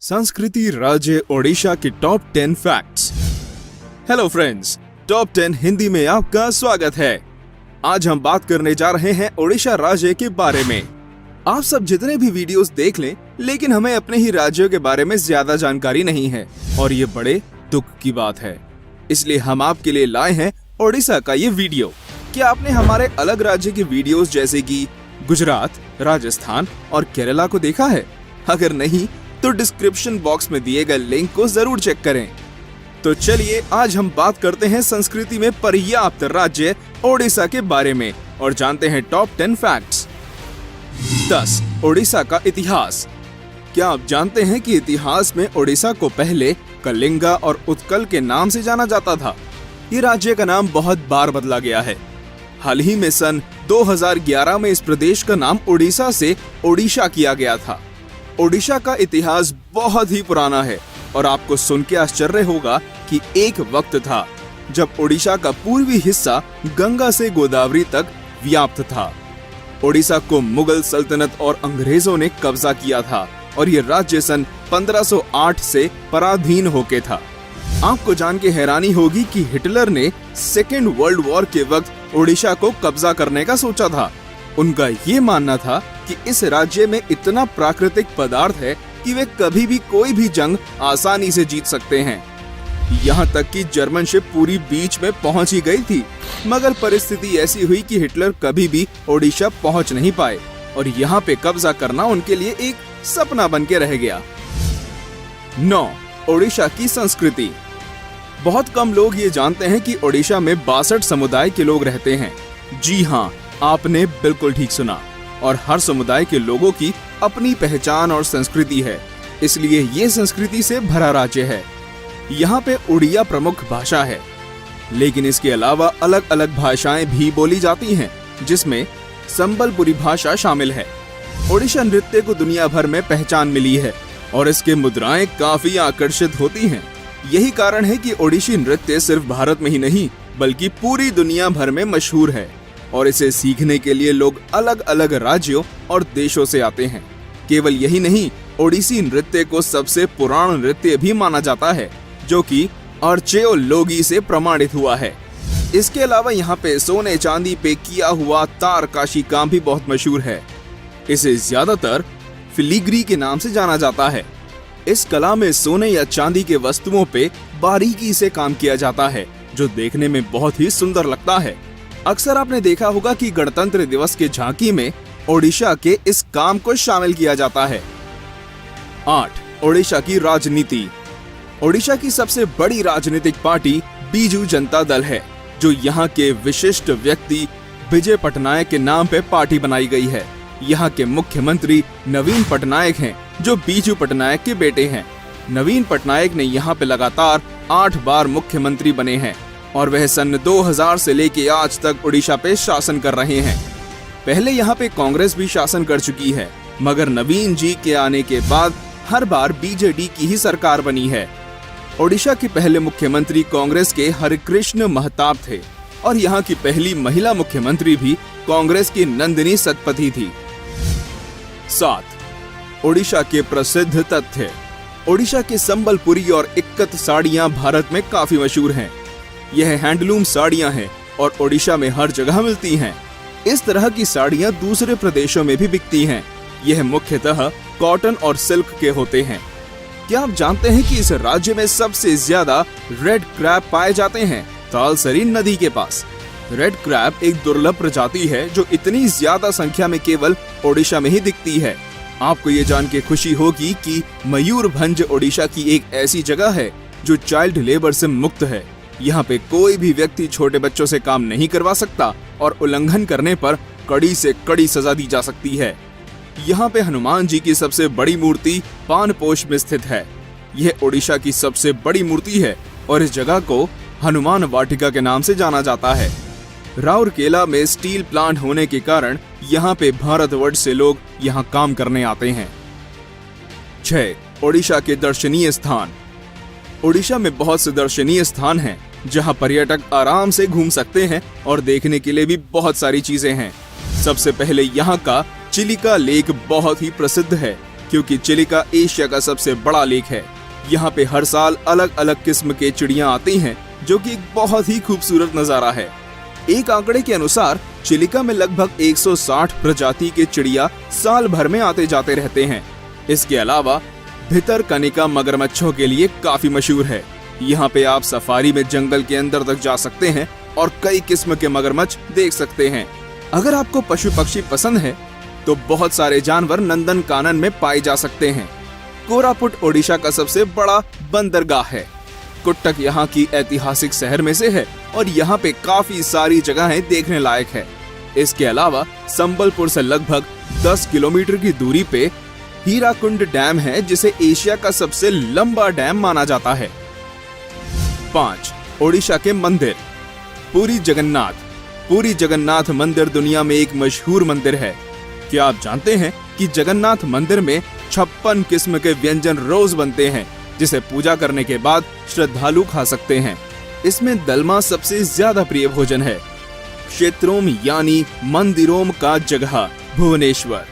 संस्कृति राज्य ओडिशा के top 10 facts. Hello friends, top 10 Hindi में आपका स्वागत है। आज हम बात करने जा रहे हैं ओडिशा राज्य के बारे में। आप सब जितने भी वीडियोस देख लें, लेकिन हमें अपने ही राज्यों के बारे में ज्यादा जानकारी नहीं है और ये बड़े दुख की बात है। इसलिए हम आपके लिए लाए हैं ओडिशा का ये वीडियो। क्या आपने हमारे अलग राज्य की वीडियोस जैसे कि गुजरात, राजस्थान और केरला को देखा है? अगर नहीं तो डिस्क्रिप्शन बॉक्स में दिए गए लिंक को जरूर चेक करें। तो चलिए आज हम बात करते हैं संस्कृति में पर्याप्त राज्य ओडिशा के बारे में और जानते हैं टॉप 10 फैक्ट्स। 10. ओडिशा का इतिहास। क्या आप जानते हैं कि इतिहास में ओडिशा को पहले कलिंगा और उत्कल के नाम से जाना जाता था? ये राज्य का नाम बहुत बार बदला गया है। हाल ही में सन 2011 में इस प्रदेश का नाम ओडिशा से ओडिशा किया गया था। ओडिशा का इतिहास बहुत ही पुराना है और आपको सुन के आश्चर्य होगा कि एक वक्त था जब ओडिशा का पूर्वी हिस्सा गंगा से गोदावरी तक व्याप्त था। ओडिशा को मुगल सल्तनत और अंग्रेजों ने कब्जा किया था और ये राज्य सन 1508 से पराधीन होके था। आपको जान के हैरानी होगी कि हिटलर ने सेकेंड वर्ल्ड वॉर के वक्त ओडिशा को कब्जा करने का सोचा था। उनका ये मानना था कि इस राज्य में इतना प्राकृतिक पदार्थ है कि वे कभी भी कोई भी जंग आसानी से जीत सकते हैं। यहाँ तक कि जर्मन शिप पूरी बीच में पहुंच ही गई थी, मगर परिस्थिति ऐसी हुई कि हिटलर कभी भी ओडिशा पहुंच नहीं पाए और यहाँ पे कब्जा करना उनके लिए एक सपना बन के रह गया। 9. ओडिशा की संस्कृति। बहुत कम लोग ये जानते हैं कि ओडिशा में 62 समुदाय के लोग रहते हैं। जी हाँ, आपने बिल्कुल ठीक सुना। और हर समुदाय के लोगों की अपनी पहचान और संस्कृति है, इसलिए ये संस्कृति से भरा राज्य है। यहाँ पे उड़िया प्रमुख भाषा है, लेकिन इसके अलावा अलग अलग भाषाएं भी बोली जाती हैं, जिसमें संबलपुरी भाषा शामिल है। ओडिशा नृत्य को दुनिया भर में पहचान मिली है और इसके मुद्राएं काफी आकर्षित होती हैं। यही कारण है कि ओडिशी नृत्य सिर्फ भारत में ही नहीं बल्कि पूरी दुनिया भर में मशहूर है और इसे सीखने के लिए लोग अलग अलग राज्यों और देशों से आते हैं। केवल यही नहीं, ओडिसी नृत्य को सबसे पुराना नृत्य भी माना जाता है, जो कि आर्चेओलॉजी से प्रमाणित हुआ है। इसके अलावा यहाँ पे सोने चांदी पे किया हुआ तारकाशी काम भी बहुत मशहूर है। इसे ज्यादातर फिलीग्री के नाम से जाना जाता है। इस कला में सोने या चांदी के वस्तुओं पे बारीकी से काम किया जाता है, जो देखने में बहुत ही सुंदर लगता है। अक्सर आपने देखा होगा कि गणतंत्र दिवस के झांकी में ओडिशा के इस काम को शामिल किया जाता है। 8. ओडिशा की राजनीति। ओडिशा की सबसे बड़ी राजनीतिक पार्टी बीजू जनता दल है, जो यहाँ के विशिष्ट व्यक्ति विजय पटनायक के नाम पे पार्टी बनाई गई है। यहाँ के मुख्यमंत्री नवीन पटनायक हैं, जो बीजू पटनायक के बेटे हैं। नवीन पटनायक ने यहाँ पे लगातार 8 बार मुख्यमंत्री बने हैं और वह सन 2000 से लेके आज तक ओडिशा पे शासन कर रहे हैं। पहले यहाँ पे कांग्रेस भी शासन कर चुकी है, मगर नवीन जी के आने के बाद हर बार बीजेडी की ही सरकार बनी है। ओडिशा के पहले मुख्यमंत्री कांग्रेस के हरिकृष्ण महताब थे और यहाँ की पहली महिला मुख्यमंत्री भी कांग्रेस की नंदिनी सतपथी थी। 7. ओडिशा के प्रसिद्ध तथ्य। ओडिशा के संबलपुरी और इक्कत साड़ियां भारत में काफी मशहूर हैं। यह हैंडलूम साड़ियां हैं और ओडिशा में हर जगह मिलती हैं। इस तरह की साड़ियां दूसरे प्रदेशों में भी बिकती हैं। यह मुख्यतः कॉटन और सिल्क के होते हैं। क्या आप जानते हैं कि इस राज्य में सबसे ज्यादा रेड क्रैब पाए जाते हैं तालसरी नदी के पास? रेड क्रैब एक दुर्लभ प्रजाति है जो इतनी ज्यादा संख्या में केवल ओडिशा में ही दिखती है। आपको ये जान के खुशी होगी कि मयूरभंज ओडिशा की एक ऐसी जगह है जो चाइल्ड लेबर से मुक्त है। यहाँ पे कोई भी व्यक्ति छोटे बच्चों से काम नहीं करवा सकता और उल्लंघन करने पर कड़ी से कड़ी सजा दी जा सकती है। यहाँ पे हनुमान जी की सबसे बड़ी मूर्ति पानपोष में स्थित है। यह ओडिशा की सबसे बड़ी मूर्ति है और इस जगह को हनुमान वाटिका के नाम से जाना जाता है। राउरकेला में स्टील प्लांट होने के कारण यहाँ पे भारतवर्ष से लोग यहाँ काम करने आते हैं। 6. ओडिशा के दर्शनीय स्थान। ओडिशा में बहुत से दर्शनीय स्थान हैं, जहाँ पर्यटक आराम से घूम सकते हैं और देखने के लिए भी बहुत सारी चीजें हैं। सबसे पहले यहाँ का चिलिका लेक बहुत ही प्रसिद्ध है, क्योंकि चिलिका एशिया का सबसे बड़ा लेक है। यहाँ पे हर साल अलग अलग किस्म के चिड़िया आती हैं, जो कि एक बहुत ही खूबसूरत नजारा है। एक आंकड़े के अनुसार चिलिका में लगभग 160 प्रजाति के चिड़िया साल भर में आते जाते रहते हैं। इसके अलावा भितरकनिका मगरमच्छों के लिए काफी मशहूर है। यहाँ पे आप सफारी में जंगल के अंदर तक जा सकते हैं और कई किस्म के मगरमच्छ देख सकते हैं। अगर आपको पशु पक्षी पसंद है तो बहुत सारे जानवर नंदन कानन में पाए जा सकते हैं। कोरापुट ओडिशा का सबसे बड़ा बंदरगाह है। कुट्टक यहाँ की ऐतिहासिक शहर में से है और यहाँ पे काफी सारी जगहें देखने लायक है। इसके अलावा संबलपुर से लगभग 10 किलोमीटर की दूरी पे हीराकुंड डैम है, जिसे एशिया का सबसे लंबा डैम माना जाता है। 5. ओडिशा के मंदिर। पुरी जगन्नाथ। पुरी जगन्नाथ मंदिर दुनिया में एक मशहूर मंदिर है। क्या आप जानते हैं कि जगन्नाथ मंदिर में 56 किस्म के व्यंजन रोज बनते हैं, जिसे पूजा करने के बाद श्रद्धालु खा सकते हैं। इसमें दलमा सबसे ज्यादा प्रिय भोजन है। क्षेत्रों यानी मंदिरों का जगह भुवनेश्वर।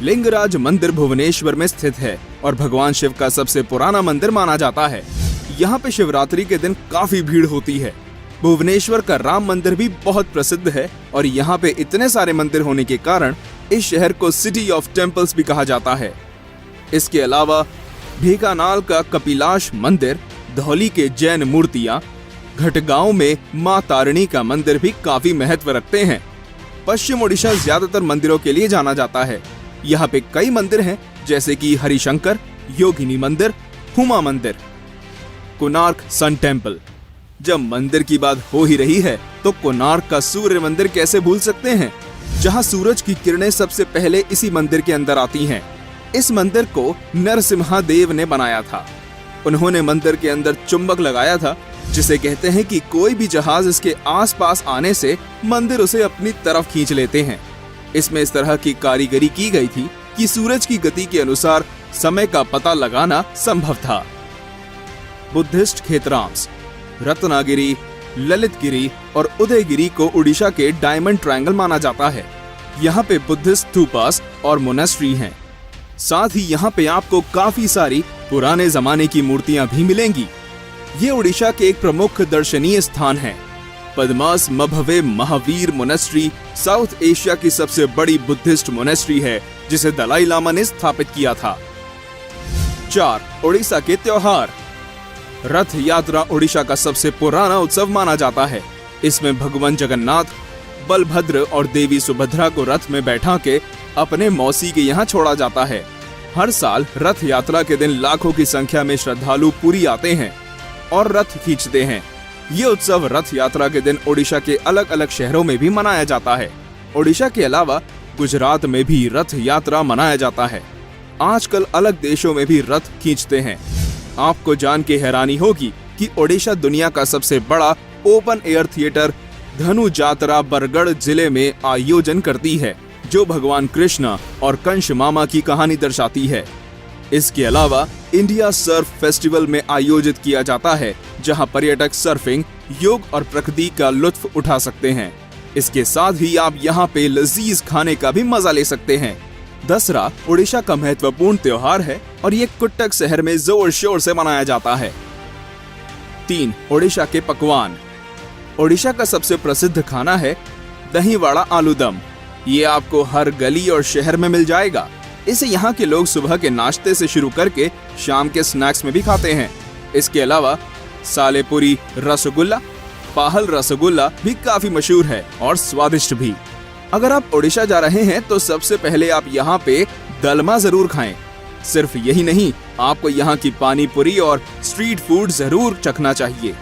लिंगराज मंदिर भुवनेश्वर में स्थित है और भगवान शिव का सबसे पुराना मंदिर माना जाता है। यहाँ पे शिवरात्रि के दिन काफी भीड़ होती है। भुवनेश्वर का राम मंदिर भी बहुत प्रसिद्ध है और यहाँ पे इतने सारे मंदिर होने के कारण इस शहर को सिटी ऑफ टेम्पल्स भी कहा जाता है। इसके अलावा ढेकानाल का कपिलाश मंदिर, धौली के जैन मूर्तियां, घटगांव में मां तारिणी का मंदिर भी काफी महत्व रखते हैं। पश्चिम ओडिशा ज्यादातर मंदिरों के लिए जाना जाता है। यहाँ पे कई मंदिर हैं, जैसे कि हरिशंकर, योगिनी मंदिर, हुमा मंदिर, कोणार्क सन टेम्पल। जब मंदिर की बात हो ही रही है तो कोणार्क का सूर्य मंदिर कैसे भूल सकते हैं, जहाँ सूरज की किरणें सबसे पहले इसी मंदिर के अंदर आती हैं। इस मंदिर को नरसिम्हा-देव ने बनाया था। उन्होंने मंदिर के अंदर चुंबक लगाया था, जिसे कहते हैं कि कोई भी जहाज इसके आसपास आने से मंदिर उसे अपनी तरफ खींच लेते हैं। इसमें इस तरह की कारीगरी की गई थी कि सूरज की गति के अनुसार समय का पता लगाना संभव था। बुद्धिस्ट खेतराम्स। रत्नागिरी, ललितगिरी और उदयगिरी को उड़ीसा के डायमंड ट्रायंगल माना जाता है। यहाँ पे बुद्धिस्ट स्तूपास और मोनेस्ट्री हैं। साथ ही यहाँ पे आपको काफी सारी पुराने जमाने की मूर्तियां भी मिलेंगी। ये उड़ीसा के एक प्रमुख दर्शनीय स्थान है। पद्मास मभवे महावीर मोनेस्ट्री साउथ एशिया की सबसे बड़ी बुद्धिस्ट मोनेस्ट्री है, जिसे दलाई लामा ने स्थापित किया था। 4. उड़ीसा के त्योहार। रथ यात्रा उड़ीसा का सबसे पुराना उत्सव माना जाता है। इसमें भगवान जगन्नाथ, बलभद्र और देवी सुभद्रा को रथ में बैठा के अपने मौसी के यहाँ छोड़ा जाता है। हर साल रथ यात्रा के दिन लाखों की संख्या में श्रद्धालु पुरी आते हैं और रथ खींचते हैं। ये उत्सव रथ यात्रा के दिन ओडिशा के अलग अलग शहरों में भी मनाया जाता है। ओडिशा के अलावा गुजरात में भी रथ यात्रा मनाया जाता है। आजकल अलग देशों में भी रथ खींचते हैं। आपको जान के हैरानी होगी कि ओडिशा दुनिया का सबसे बड़ा ओपन एयर थिएटर धनु जात्रा बरगढ़ जिले में आयोजन करती है, जो भगवान कृष्ण और कंस मामा की कहानी दर्शाती है। इसके अलावा इंडिया सर्फ फेस्टिवल में आयोजित किया जाता है, जहां पर्यटक सर्फिंग, योग और प्रकृति का लुत्फ उठा सकते हैं। इसके साथ ही आप यहां पे लजीज खाने का भी मजा ले सकते हैं। दसरा ओडिशा का महत्वपूर्ण त्योहार है और ये कुट्टक शहर में जोर शोर से मनाया जाता है। 3. ओडिशा के पकवान। ओडिशा का सबसे प्रसिद्ध खाना है दही वड़ा आलू दम। ये आपको हर गली और शहर में मिल जाएगा। इसे यहाँ के लोग सुबह के नाश्ते से शुरू करके शाम के स्नैक्स में भी खाते हैं। इसके अलावा सालेपुरी रसगुल्ला, पाहल रसगुल्ला भी काफी मशहूर है और स्वादिष्ट भी। अगर आप ओडिशा जा रहे हैं तो सबसे पहले आप यहाँ पे दलमा जरूर खाएं। सिर्फ यही नहीं, आपको यहाँ की पानी पूरी और स्ट्रीट फूड जरूर चखना चाहिए।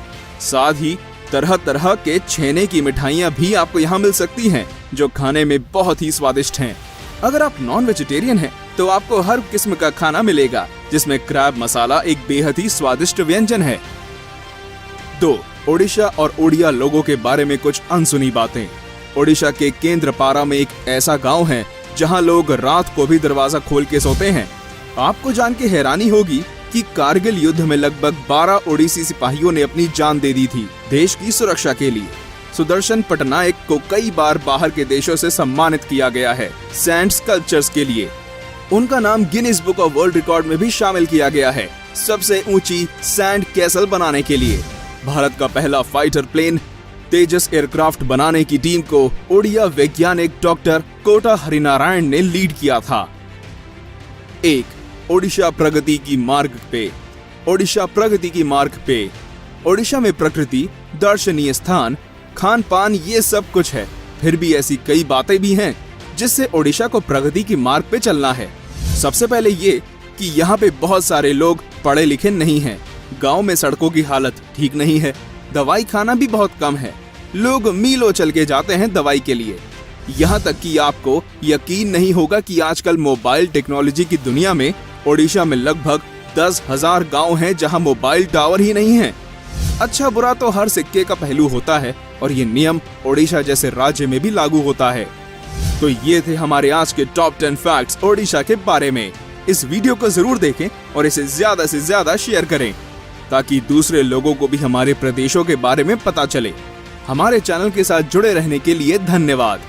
साथ ही तरह तरह के छेने की मिठाइयाँ भी आपको यहाँ मिल सकती हैं, जो खाने में बहुत ही स्वादिष्ट हैं। अगर आप नॉन वेजिटेरियन हैं तो आपको हर किस्म का खाना मिलेगा, जिसमें क्रैब मसाला एक बेहद ही स्वादिष्ट व्यंजन है। 2. ओडिशा और ओडिया लोगों के बारे में कुछ अनसुनी बातें। ओडिशा के केंद्रपारा में एक ऐसा गांव है जहां लोग रात को भी दरवाजा खोल के सोते हैं। आपको जान के हैरानी होगी कि कारगिल युद्ध में लगभग 12 ओडिसी सिपाहियों ने अपनी जान दे दी थी देश की सुरक्षा के लिए। सुदर्शन पटनायक को कई बार बाहर के देशों से सम्मानित किया गया है सैंड स्कल्पचर्स के लिए। उनका नाम Guinness book of world record में भी शामिल किया गया है सबसे ऊंची सैंड कैसल बनाने के लिए। भारत का पहला फाइटर प्लेन तेजस एयरक्राफ्ट बनाने की टीम को ओडिया वैज्ञानिक डॉक्टर कोटा हरिनारायण ने लीड किया था। 1. ओडिशा प्रगति की मार्ग पे। ओडिशा प्रगति की मार्ग पे। ओडिशा में प्रकृति, दर्शनीय स्थान, खान पान ये सब कुछ है, फिर भी ऐसी कई बातें भी हैं जिससे ओडिशा को प्रगति की मार्ग पे चलना है। सबसे पहले ये कि यहाँ पे बहुत सारे लोग पढ़े लिखे नहीं हैं, गांव में सड़कों की हालत ठीक नहीं है, दवाई खाना भी बहुत कम है, लोग मीलों चल के जाते हैं दवाई के लिए। यहाँ तक कि आपको यकीन नहीं होगा कि आजकल मोबाइल टेक्नोलॉजी की दुनिया में ओडिशा में लगभग 10,000 गांव हैं जहां मोबाइल टावर ही नहीं है। अच्छा बुरा तो हर सिक्के का पहलू होता है और ये नियम ओडिशा जैसे राज्य में भी लागू होता है। तो ये थे हमारे आज के टॉप 10 फैक्ट्स ओडिशा के बारे में। इस वीडियो को जरूर देखें और इसे ज्यादा से ज्यादा शेयर करें ताकि दूसरे लोगों को भी हमारे प्रदेशों के बारे में पता चले। हमारे चैनल के साथ जुड़े रहने के लिए धन्यवाद।